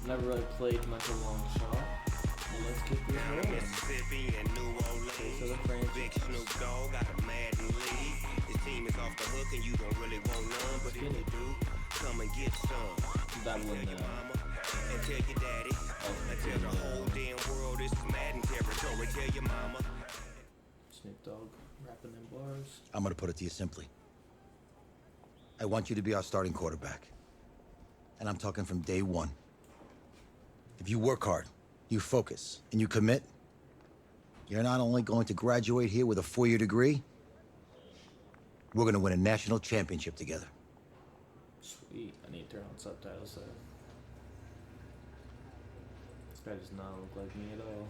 Never really played much of long shot. Well, let's keep this rolling. Mississippi and New Orleans. Big Snoop Dogg got a Madden league. His team is off the hook and you don't really want none. But if you do, come and get some. That Tell one, your mama and tell your daddy. And tell the whole damn world this is Madden territory. Tell your mama. Snoop Dogg rapping them bars. I'm gonna put it to you simply. I want you to be our starting quarterback. And I'm talking from day one. If you work hard, you focus, and you commit, you're not only going to graduate here with a 4-year degree, we're gonna win a national championship together. Sweet. I need to turn on subtitles there. This guy does not look like me at all.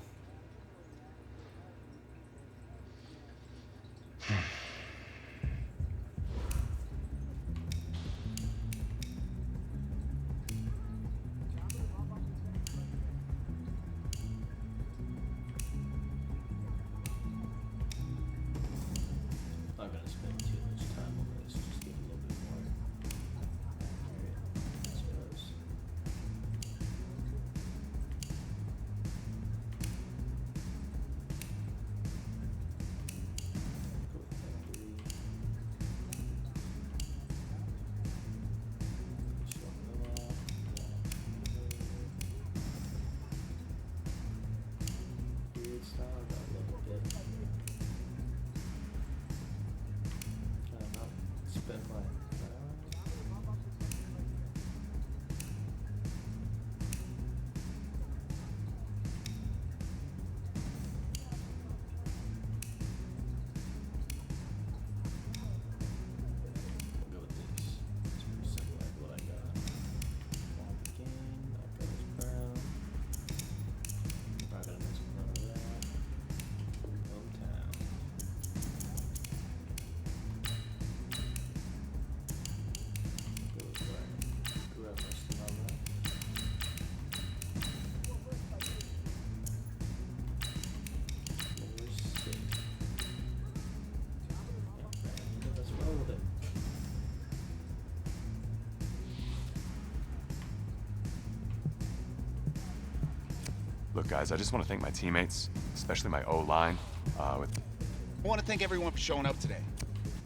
Not gonna spend too much time on this, just get a little bit more. I suppose. Go factory. Show them off. Weird style, got a little bit. Spend my we'll go with this. It's pretty simple like what I got. Ball again, that goes brown. Not gonna mess with none of that. Hometown. Goes right. Grew up next to my left. Number 6. And let's roll with it. Look, guys, I just want to thank my teammates, especially my O-line. I want to thank everyone for showing up today.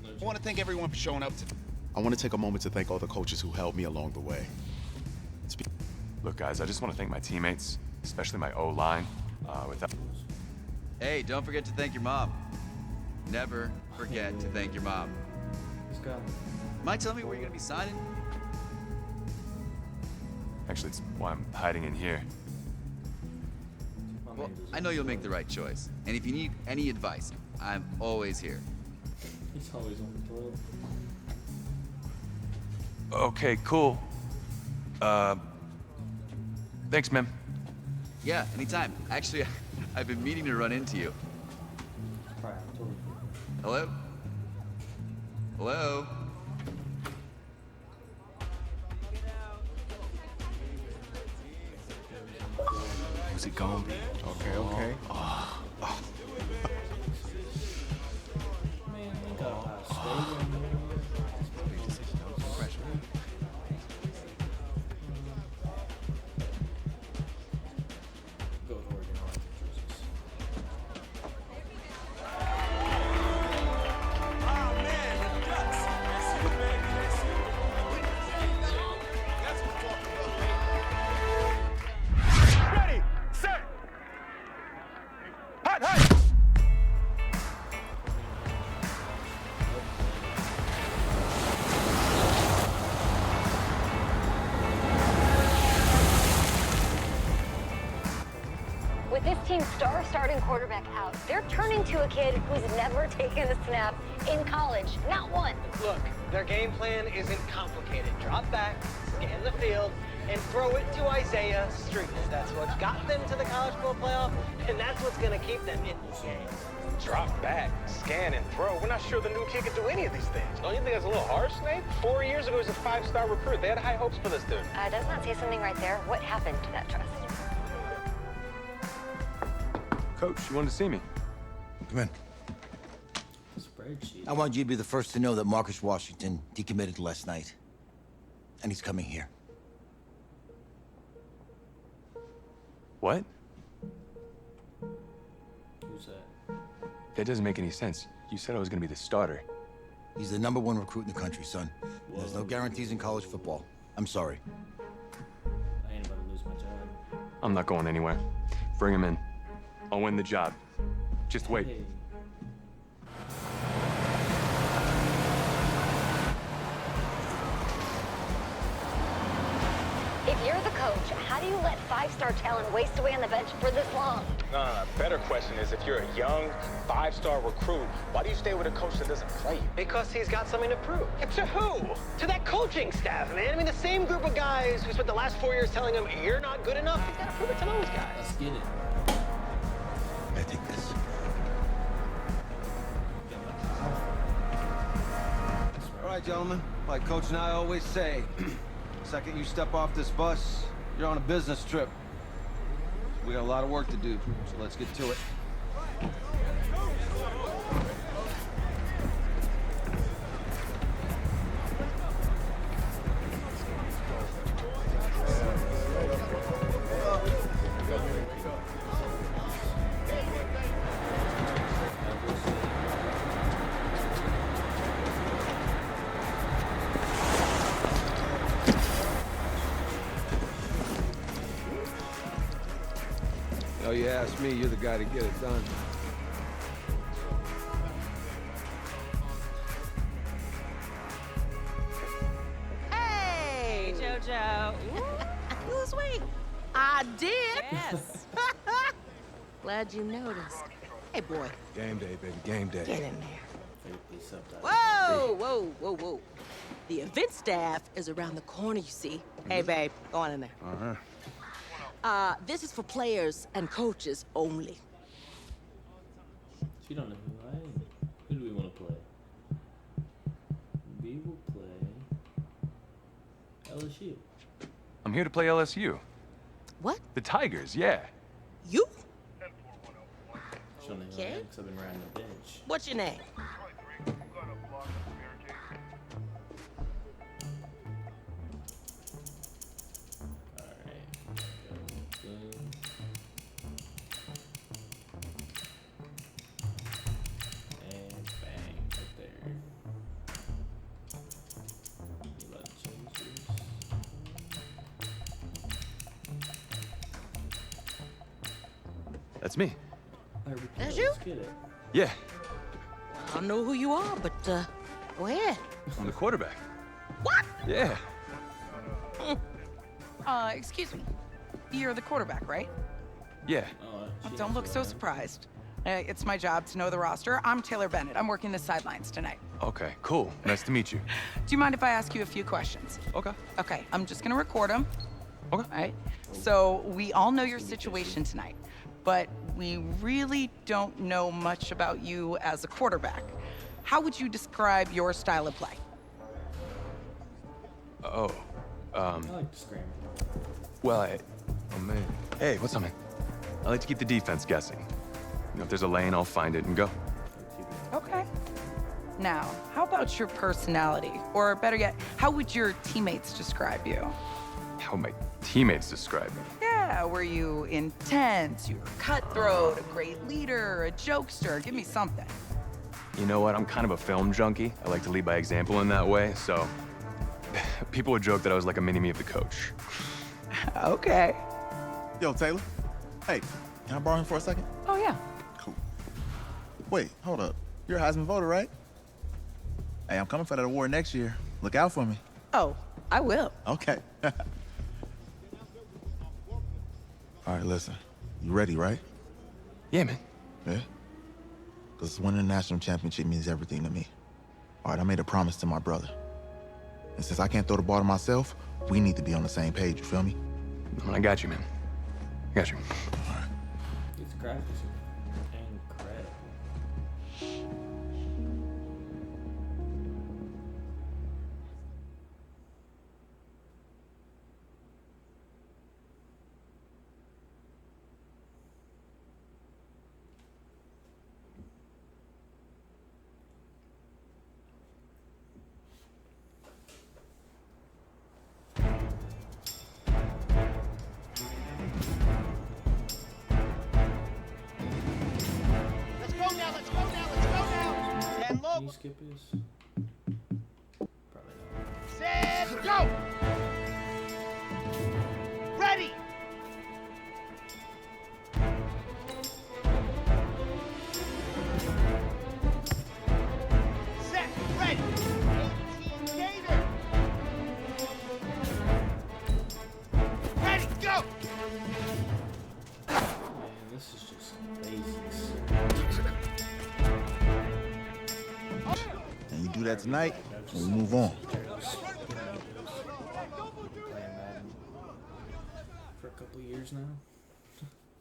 I want to thank everyone for showing up today. I want to take a moment to thank all the coaches who helped me along the way. Look, guys, I just want to thank my teammates, especially my O-line. Without Hey, don't forget to thank your mom. Never forget to thank your mom. Let's go. Mind telling me where you're gonna be signing? Actually, it's why I'm hiding in here. My Well, man doesn't I know you'll deserve make the right choice. And if you need any advice, I'm always here. it. He's always on the toilet. Okay, cool. Thanks, man. Yeah, anytime. Actually, I've been meaning to run into you. Probably totally. Hello? Hello? Who's it gonna be? Okay, okay. Man, we got Ohio State in there. Go with Oregon, I like the jerseys. Ready, set, hot, hot. With this team's star starting quarterback out, they're turning to a kid who's never taken a snap in college. Not one. Look, their game plan isn't complicated. Drop back, scan the field, and throw it to Isaiah Street. That's what got them to the college football playoff, and that's what's going to keep them in the game. Drop back, scan, and throw. We're not sure the new kid can do any of these things. Don't you think that's a little harsh, Nate? 4 years ago, he was a 5-star recruit. They had high hopes for this dude. Does not say something right there. What happened to that trust? Coach, you wanted to see me? Come in. Spreadsheet. I want you to be the first to know that Marcus Washington decommitted last night. And he's coming here. What? Who's that? That doesn't make any sense. You said I was gonna be the starter. He's the #1 recruit in the country, son. There's no guarantees in college football. I'm sorry. I ain't about to lose my job. I'm not going anywhere. Bring him in. I'll win the job. Just wait. Hey. If you're the coach, how do you let five-star talent waste away on the bench for this long? No. Better question is, if you're a young, five-star recruit, why do you stay with a coach that doesn't play you? Because he's got something to prove. To who? To that coaching staff, man. I mean, the same group of guys who spent the last 4 years telling him, you're not good enough. He's got to prove it to those guys. Let's get it. I take this. All right, gentlemen. Like Coach and I always say, second you step off this bus, you're on a business trip. We got a lot of work to do, so let's get to it. Oh, you ask me, you're the guy to get it done. Hey, JoJo. You lose weight. I did. Yes. Glad you noticed. Hey, boy. Game day, baby, game day. Get in there. Whoa. The event staff is around the corner, you see. Hey, babe, go on in there. Uh-huh. This is for players and coaches only. She don't know who I am. Who do we want to play? We will play LSU. I'm here to play LSU. What? The Tigers, yeah. You? She don't know who I am because I've been riding the bench. What's your name? That's me. That's you? Yeah, I don't know who you are, but go ahead. I'm the quarterback. What? Yeah. Excuse me. You're the quarterback, right? Yeah. Don't look so surprised. It's my job to know the roster. I'm Taylor Bennett. I'm working the sidelines tonight. Okay, cool. Nice to meet you. Do you mind if I ask you a few questions? Okay. Okay, I'm just gonna record them. Okay. All right? So we all know your situation tonight, but we really don't know much about you as a quarterback. How would you describe your style of play? Oh, I like to scramble. well, oh man. Hey, what's up, man? I like to keep the defense guessing. You know, if there's a lane, I'll find it and go. Okay. Now, how about your personality? Or better yet, how would your teammates describe you? How my teammates describe me. Yeah, were you intense? You were cutthroat, a great leader, a jokester? Give me something. You know what? I'm kind of a film junkie. I like to lead by example in that way, so people would joke that I was like a mini-me of the coach. Okay. Yo, Taylor. Hey, can I borrow him for a second? Oh, yeah. Cool. Wait, hold up. You're a Heisman voter, right? Hey, I'm coming for that award next year. Look out for me. Oh, I will. Okay. All right, listen. You ready, right? Yeah, man. Yeah? Because winning a national championship means everything to me. All right, I made a promise to my brother. And since I can't throw the ball to myself, we need to be on the same page, you feel me? I got you, man. I got you. All right. These graphics are incredible. mini skip is? Probably not. Set, go! Ready! Set, ready! 18 Gator! Ready, go! Man, this is just basics. And you do that tonight, and we move on. Playing Madden for a couple years now.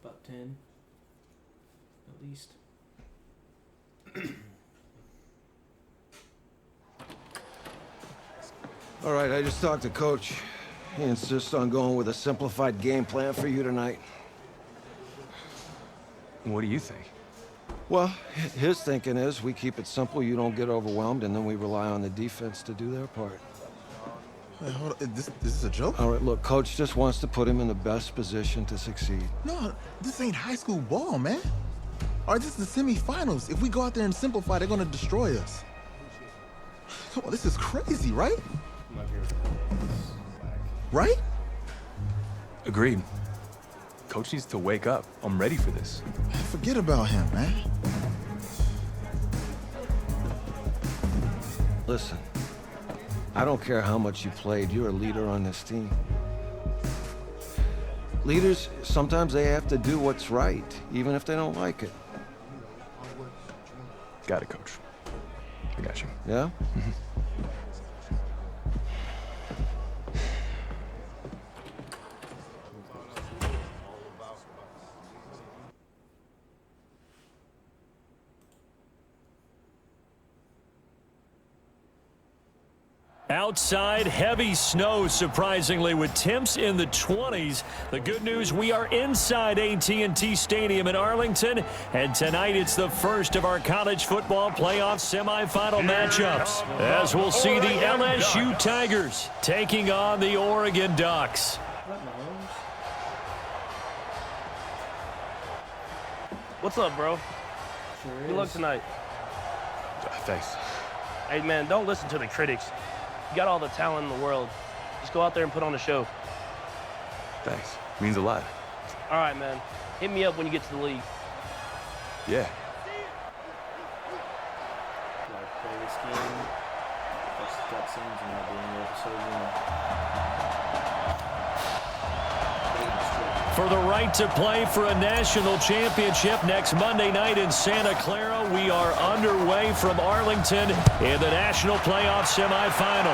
About 10. At least. All right, I just talked to Coach. He insists on going with a simplified game plan for you tonight. What do you think? Well, his thinking is we keep it simple, you don't get overwhelmed, and then we rely on the defense to do their part. Wait, hold on. This is a joke? All right, look, Coach just wants to put him in the best position to succeed. No, this ain't high school ball, man. All right, this is the semifinals. If we go out there and simplify, they're gonna destroy us. Come on, this is crazy, right? I'm not here with this. Right? Agreed. Coach needs to wake up. I'm ready for this. Forget about him, man. Listen, I don't care how much you played, you're a leader on this team. Leaders, sometimes they have to do what's right, even if they don't like it. Got it, Coach. I got you. Yeah? Outside, heavy snow, surprisingly, with temps in the 20s. The good news, we are inside AT&T Stadium in Arlington, and tonight it's the first of our college football playoff semifinal matchups, as we'll see the LSU Tigers taking on the Oregon Ducks. What's up, bro? Sure Good luck tonight. Thanks. Hey, man, don't listen to the critics. You got all the talent in the world. Just go out there and put on a show. Thanks. Means a lot. All right, man. Hit me up when you get to the league. Yeah. Like play this game. That's the cutscenes and I'll be in the episode 1. For the right to play for a national championship next Monday night in Santa Clara, we are underway from Arlington in the national playoff semifinal.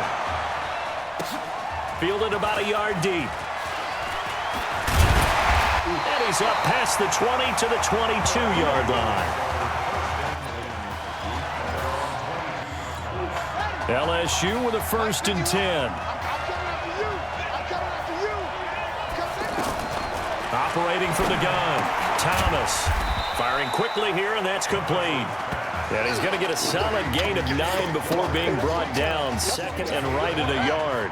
Fielded about a yard deep. And he's up past the 20 to the 22-yard line. LSU with a 1st and 10. Operating from the gun, Thomas firing quickly here, and that's complete. And he's going to get a solid gain of 9 before being brought down. 2nd and right at a yard.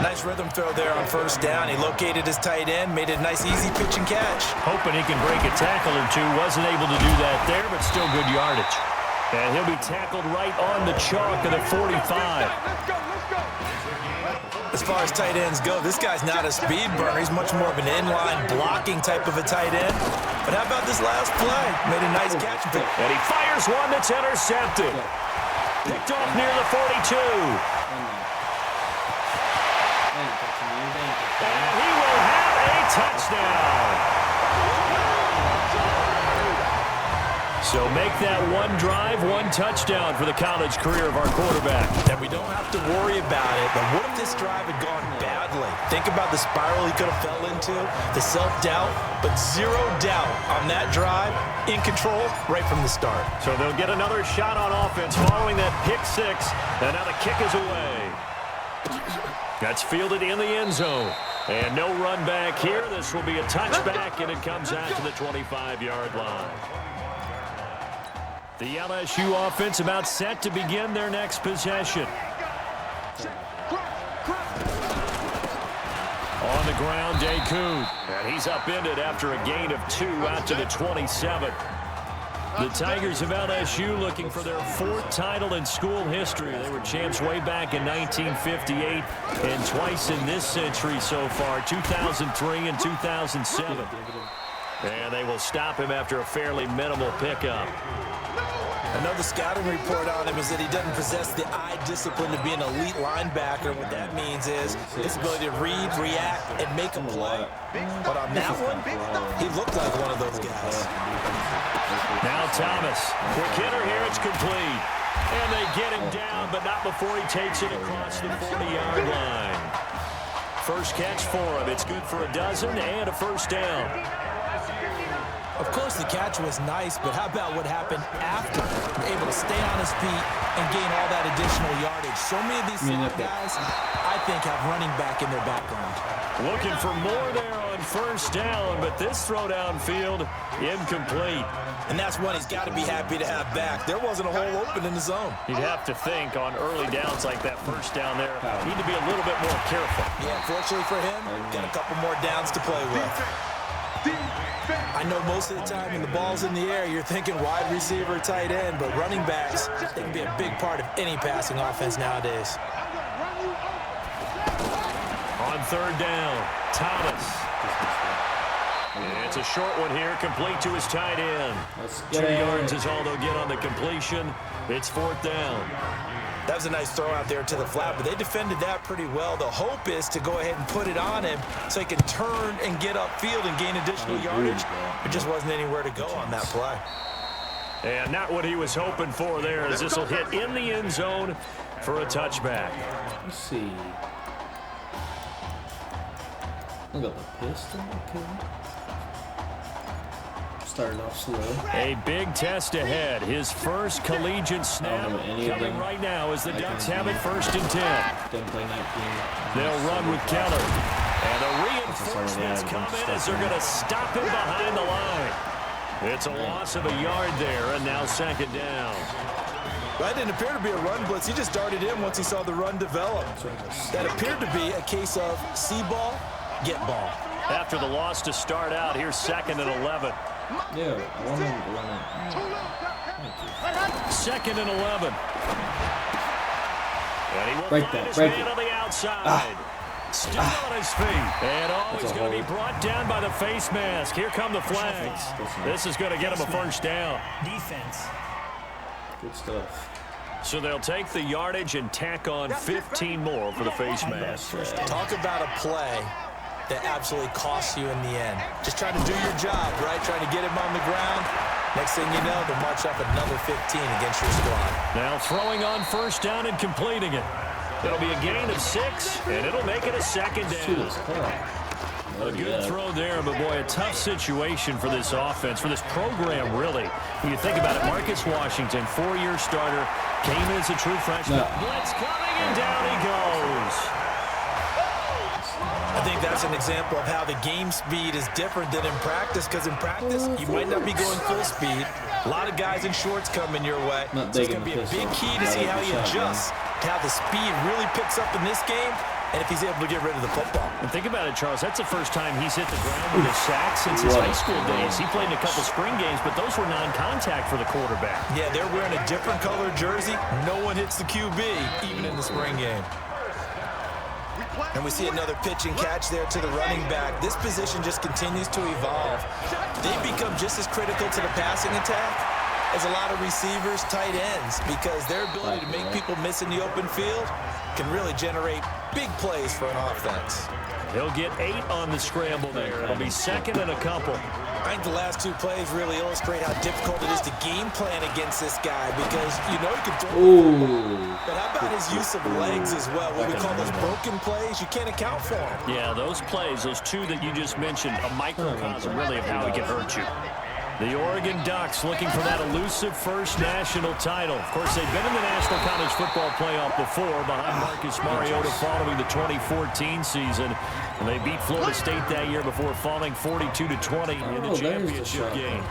Nice rhythm throw there on 1st down. He located his tight end, made a nice easy pitch and catch. Hoping he can break a tackle or two. Wasn't able to do that there, but still good yardage. And he'll be tackled right on the chalk of the 45. As far as tight ends go, this guy's not a speed burner. He's much more of an inline blocking type of a tight end. But how about this last play? Made a nice catch. And he fires one that's intercepted. Picked off near the 42. And he will have a touchdown. So make that one drive, one touchdown for the college career of our quarterback. And we don't have to worry about it, but what if this drive had gone badly? Think about the spiral he could have fell into, the self-doubt, but zero doubt on that drive, in control right from the start. So they'll get another shot on offense following that pick 6, and now the kick is away. That's fielded in the end zone. And no run back here. This will be a touchback, and it comes out to the 25-yard line. The LSU offense about set to begin their next possession. On the ground, Deku. And he's upended after a gain of 2 out to the 27. The Tigers of LSU looking for their 4th title in school history. They were champs way back in 1958 and twice in this century so far, 2003 and 2007. And they will stop him after a fairly minimal pickup. Another scouting report on him is that he doesn't possess the eye discipline to be an elite linebacker. What that means is his ability to read, react, and make a play. But on that one, he looked like one of those guys. Now Thomas, quick hitter here, it's complete. And they get him down, but not before he takes it across the 40-yard line. First catch for him. It's good for a dozen and a first down. Of course, the catch was nice, but how about what happened after? Able to stay on his feet and gain all that additional yardage. So many of these guys, I think, have running back in their background. Looking for more there on first down, but this throw downfield, incomplete. And that's one he's got to be happy to have back. There wasn't a hole open in the zone. You'd have to think on early downs like that first down there, need to be a little bit more careful. Yeah, fortunately for him, got a couple more downs to play with. I know most of the time when the ball's in the air, you're thinking wide receiver, tight end, but running backs, they can be a big part of any passing offense nowadays. On third down, Thomas. It's a short one here, complete to his tight end. 2 yards is all they'll get on the completion. It's 4th down. That was a nice throw out there to the flat, but they defended that pretty well. The hope is to go ahead and put it on him so he can turn and get upfield and gain additional yardage. There just wasn't anywhere to go on that play. And not what he was hoping for there, as this will hit in the end zone for a touchback. Let's see. I got the pistol, okay. Starting off slow. A big test ahead. His first collegiate snap coming right now as the Ducks have it 1st and 10. They'll run with Keller. And the reinforcements come in as they're going to stop him behind the line. It's a loss of a yard there, and now 2nd down. That didn't appear to be a run blitz. He just darted in once he saw the run develop. That appeared to be a case of see ball, get ball. After the loss to start out, here's 2nd and 11. Yeah, I want him to run it. 2nd and 11. And he will Break find that, his break man it. on the outside. Still on his feet. And he's going to be brought down by the face mask. Here come the flags. This is going to get him a first down. Defense. Good stuff. So they'll take the yardage and tack on 15 more for the face mask. Talk about a play that absolutely costs you in the end. Just trying to do your job, right? Trying to get him on the ground. Next thing you know, they'll march up another 15 against your squad. Now throwing on first down and completing it. It'll be a gain of 6, and it'll make it a 2nd down. A good throw there, but boy, a tough situation for this offense, for this program, really. When you think about it, Marcus Washington, 4-year starter, came in as a true freshman. Blitz coming, and down he goes. I think that's an example of how the game speed is different than in practice, because in practice, you might not be going full speed. A lot of guys in shorts coming your way. So it's going to be a big key to see how he adjusts, to how the speed really picks up in this game, and if he's able to get rid of the football. And think about it, Charles, that's the first time he's hit the ground with a sack since his high school days. He played in a couple spring games, but those were non-contact for the quarterback. Yeah, they're wearing a different color jersey. No one hits the QB, even in the spring game. And we see another pitch and catch there to the running back. This position just continues to evolve. They become just as critical to the passing attack as a lot of receivers, tight ends, because their ability to make people miss in the open field can really generate big plays for an offense. He'll get 8 on the scramble there. It'll be 2nd and a couple. I think the last 2 plays really illustrate how difficult it is to game plan against this guy, because you know he can throw. But how about his use of legs as well? What we call those broken plays, you can't account for them. Yeah, those plays, those 2 that you just mentioned, a microcosm really of how he can hurt you. The Oregon Ducks looking for that elusive first national title. Of course, they've been in the National College Football Playoff before behind Marcus Mariota following the 2014 season. And they beat Florida State that year before falling 42-20 in the championship game.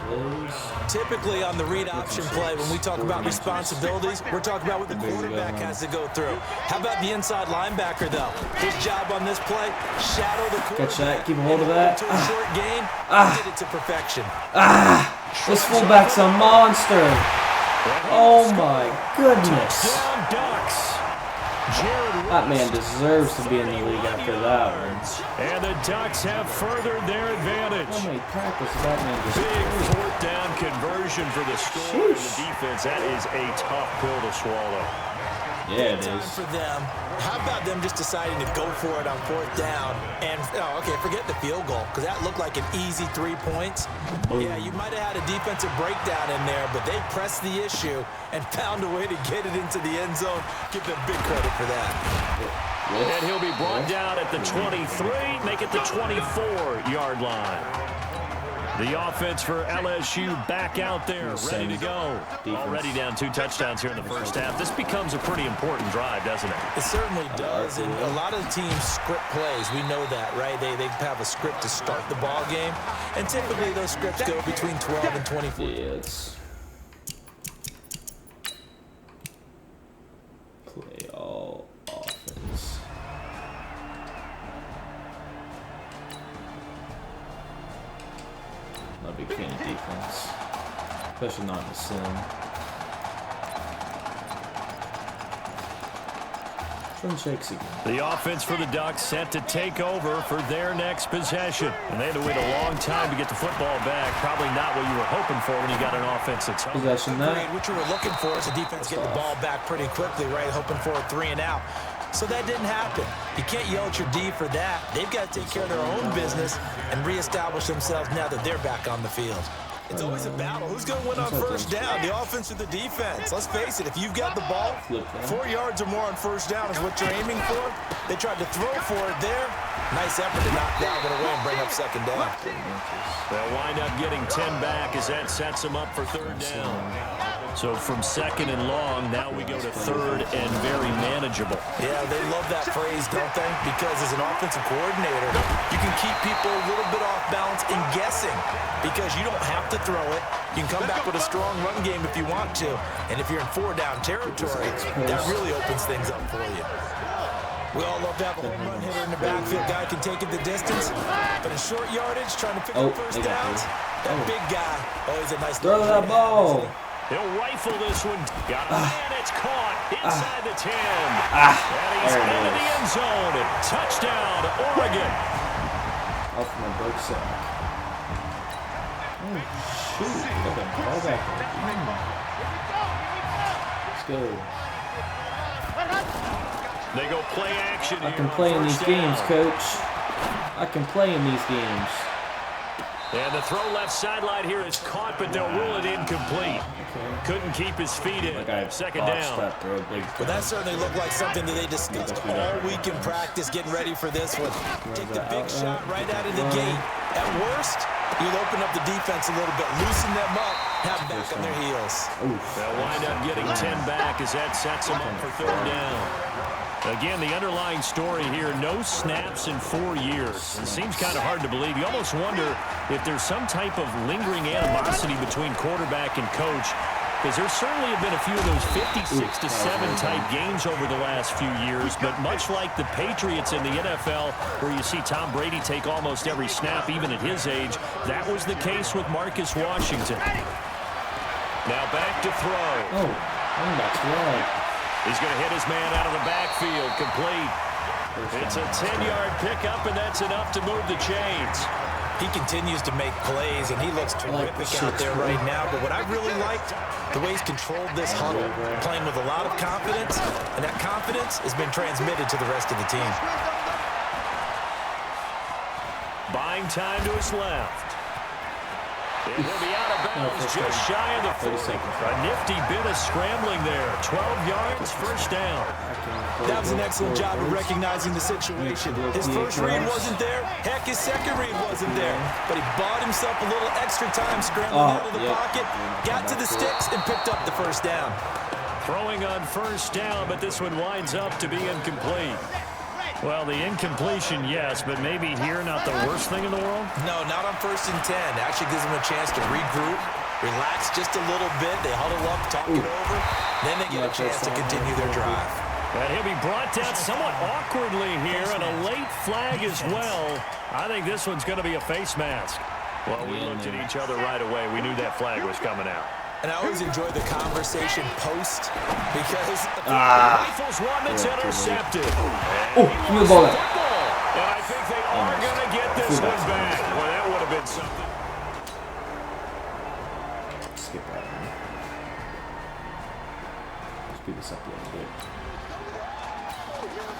Typically on the read option play, when we talk about responsibilities, we're talking about what the quarterback has to go through. How about the inside linebacker, though? His job on this play, shadow the quarterback. Catch that, keep a hold of that. To a short gain, did it to perfection. This fullback's a monster. Oh my goodness. Touchdown Ducks. That man deserves to be in the league after that one. And the Ducks have furthered their advantage. How many tackles did that man just Big fourth down conversion for the score and the defense. That is a tough pill to swallow. Yeah, it Time is. for them. How about them just deciding to go for it on fourth down? And, okay, forget the field goal, because that looked like an easy 3 points. Yeah, you might have had a defensive breakdown in there, but they pressed the issue and found a way to get it into the end zone. Give them big credit for that. And he'll be brought down at the 23, make it the 24-yard line. The offense for LSU back out there, ready to go. Already down 2 touchdowns here in the first half. This becomes a pretty important drive, doesn't it? It certainly does, and a lot of the teams script plays. We know that, right? They have a script to start the ball game, and typically those scripts go between 12 and 24. Yeah, it's play all offense. Not a big fan of defense, especially not in the sim. Twin shakes again. The offense for the Ducks set to take over for their next possession. And they had to wait a long time to get the football back. Probably not what you were hoping for when you got an offense that's home. Possession that. What you were looking for is the defense get the ball back pretty quickly, right? Hoping for a 3 and out. So that didn't happen. You can't yell at your D for that. They've got to take care of their own business and reestablish themselves now that they're back on the field. It's always a battle. Who's going to win on first down, the offense or the defense? Let's face it, if you've got the ball, 4 yards or more on first down is what you're aiming for. They tried to throw for it there. Nice effort to knock that one away and bring up second down. They'll wind up getting 10 back as that sets them up for third down. So from second and long, now we go to third and very manageable. Yeah, they love that phrase, don't they? Because as an offensive coordinator, you can keep people a little bit off balance and guessing because you don't have to throw it. You can come back with a strong run game if you want to. And if you're in 4-down territory, that really opens things up for you. We all love to have a home run hitter in the backfield. Guy can take it the distance. But in short yardage, trying to pick up first downs, that big guy, always a nice throw that ball. He'll rifle this one. Got it, and it's caught inside the 10. And he's into the end zone. Touchdown, Oregon. Off my broke sack. Oh, shoot. Look at ball back there. Let's go. They go play action. I can play in these games, coach. I can play in these games. And the throw left sideline here is caught, but they'll rule it incomplete. Couldn't keep his feet in. Second down. Well, that certainly looked like something that they discussed all week in practice, getting ready for this one. Take the big shot right out of the gate. At worst, you'll open up the defense a little bit, loosen them up, have them back on their heels. They'll wind up getting 10 back as that sets them up for third down. Again, the underlying story here, no snaps in 4 years. It seems kind of hard to believe. You almost wonder if there's some type of lingering animosity between quarterback and coach, because there certainly have been a few of those 56-7 type games over the last few years, but much like the Patriots in the NFL, where you see Tom Brady take almost every snap, even at his age, that was the case with Marcus Washington. Now back to throw. Oh, running back's right. He's going to hit his man out of the backfield, complete. It's a 10-yard pickup, and that's enough to move the chains. He continues to make plays, and he looks terrific out there right now. But what I really liked, the way he's controlled this huddle, playing with a lot of confidence, and that confidence has been transmitted to the rest of the team. Buying time to his left. It will be out of bounds, just shy of the 40. A nifty bit of scrambling there. 12 yards, first down. That was an excellent job of recognizing the situation. His first read wasn't there. Heck, his second read wasn't there. But he bought himself a little extra time scrambling out of the pocket, got to the sticks, and picked up the first down. Throwing on first down, but this one winds up to be incomplete. Well, the incompletion, yes, but maybe here not the worst thing in the world? No, not on 1st and 10. Actually gives them a chance to regroup, relax just a little bit. They huddle up, talk it over. Then they get a chance to continue their drive. And he'll be brought down somewhat awkwardly here, and a late flag as well. I think this one's going to be a face mask. Well, we looked at each other right away. We knew that flag was coming out. And I always enjoy the conversation post because rifles one that's intercepted. Oh, give me the ball back. And I think they are going to get this one back. Well, that would have been something. Skip that one. Speed this up a little bit.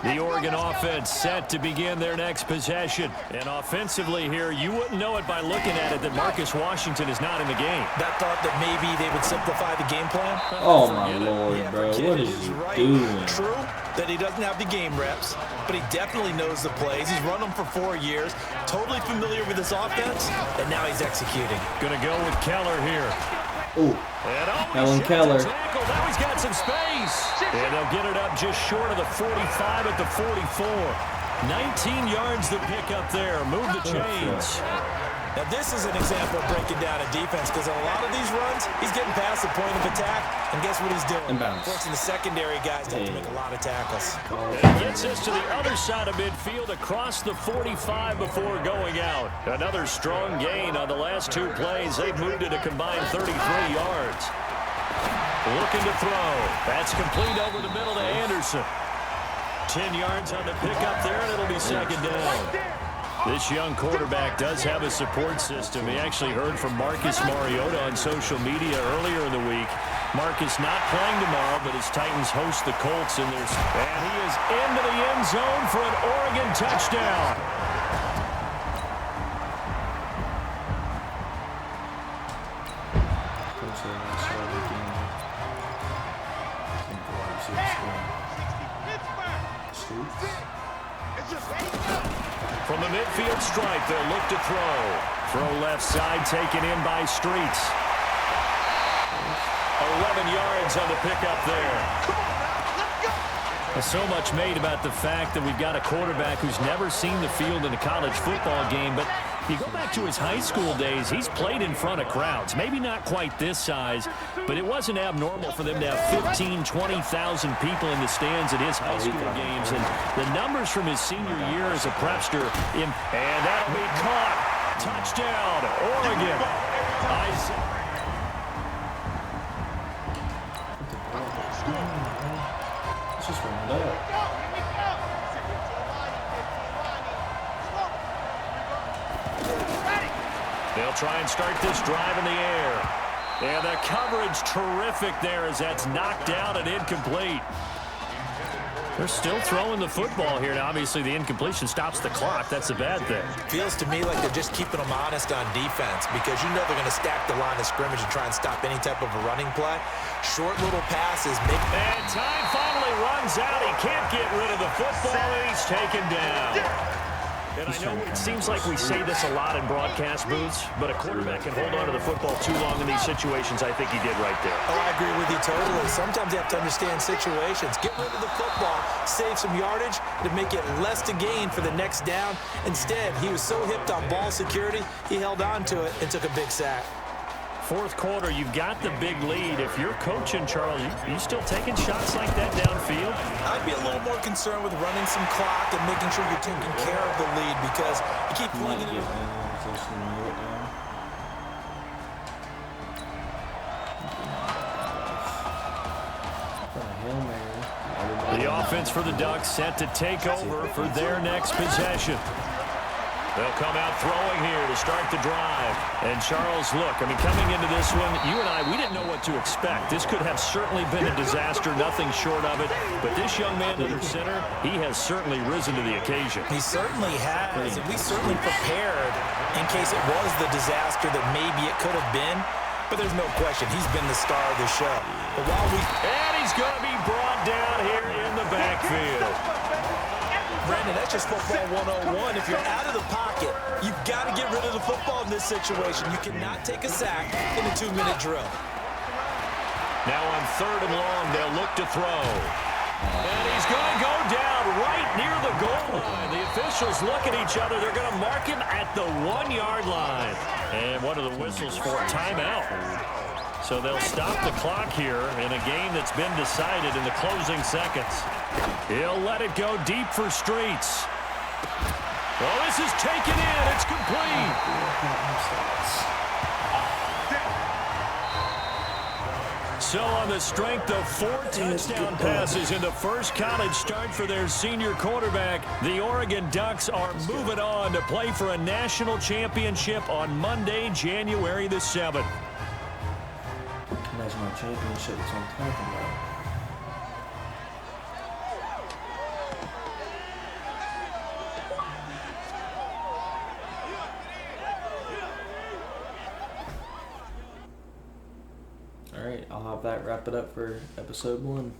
The Oregon offense set to begin their next possession. And offensively here, you wouldn't know it by looking at it that Marcus Washington is not in the game. that thought that maybe they would simplify the game plan. Oh my lord, bro. What is he doing? True that he doesn't have the game reps, but he definitely knows the plays. He's run them for 4 years, totally familiar with this offense, and now he's executing. Gonna go with Keller here. Ooh, Helen Keller. Now he's got some space. And they'll get it up just short of the 45 at the 44. 19 yards to pick up there. Move the chains. Now this is an example of breaking down a defense because on a lot of these runs, he's getting past the point of attack, and guess what he's doing? Forcing the secondary guys to have to make a lot of tackles. And it gets us to the other side of midfield across the 45 before going out. Another strong gain on the last 2 plays. They've moved it a combined 33 yards. Looking to throw. That's complete over the middle to Anderson. 10 yards on the pickup there, and it'll be second down. This young quarterback does have a support system. He actually heard from Marcus Mariota on social media earlier in the week. Marcus not playing tomorrow, but his Titans host the Colts in their... And he is into the end zone for an Oregon touchdown. From the midfield stripe, they'll look to throw. Throw left side, taken in by Streets. 11 yards on the pickup there. There's so much made about the fact that we've got a quarterback who's never seen the field in a college football game, but you go back to his high school days, he's played in front of crowds. Maybe not quite this size, but it wasn't abnormal for them to have 15,000, 20,000 people in the stands at his high school games. And the numbers from his senior year as a prepster, and that'll be caught. Touchdown, Oregon. Let's just run it up. They'll try and start this drive in the air. And the coverage terrific there as that's knocked out and incomplete. They're still throwing the football here. Now, obviously, the incompletion stops the clock. That's a bad thing. Feels to me like they're just keeping them honest on defense because you know they're going to stack the line of scrimmage and try and stop any type of a running play. Short little passes. And time finally runs out. He can't get rid of the football, and he's taken down. And I know it seems like we say this a lot in broadcast booths, but a quarterback can hold on to the football too long in these situations. I think he did right there. Oh, I agree with you totally. Sometimes you have to understand situations. Get rid of the football, save some yardage to make it less to gain for the next down. Instead, he was so hipped on ball security, he held on to it and took a big sack. Fourth quarter, you've got the big lead. If you're coaching, Charles, you still taking shots like that downfield? I'd be a little more concerned with running some clock and making sure you're taking care of the lead because you keep plugging it. The offense for the Ducks set to take over for their next possession. They'll come out throwing here to start the drive. And Charles, look, I mean, coming into this one, you and I, we didn't know what to expect. This could have certainly been a disaster, nothing short of it. But this young man at their center, he has certainly risen to the occasion. He certainly has, and we certainly prepared in case it was the disaster that maybe it could have been. But there's no question, he's been the star of the show. But while and he's going to be brought down here in the backfield. Brandon, that's just football 101. If you're out of the pocket, you've got to get rid of the football in this situation. You cannot take a sack in a 2-minute drill. Now on 3rd and long, they'll look to throw. And he's going to go down right near the goal line. The officials look at each other. They're going to mark him at the 1-yard line. And one of the whistles for timeout. So they'll stop the clock here in a game that's been decided in the closing seconds. He'll let it go deep for Streets. Oh, this is taken in. It's complete. So on the strength of 4 touchdown passes in the first college start for their senior quarterback, the Oregon Ducks are moving on to play for a national championship on Monday, January the 7th. National championship is on talking about. Alright, I'll have that wrap it up for episode 1.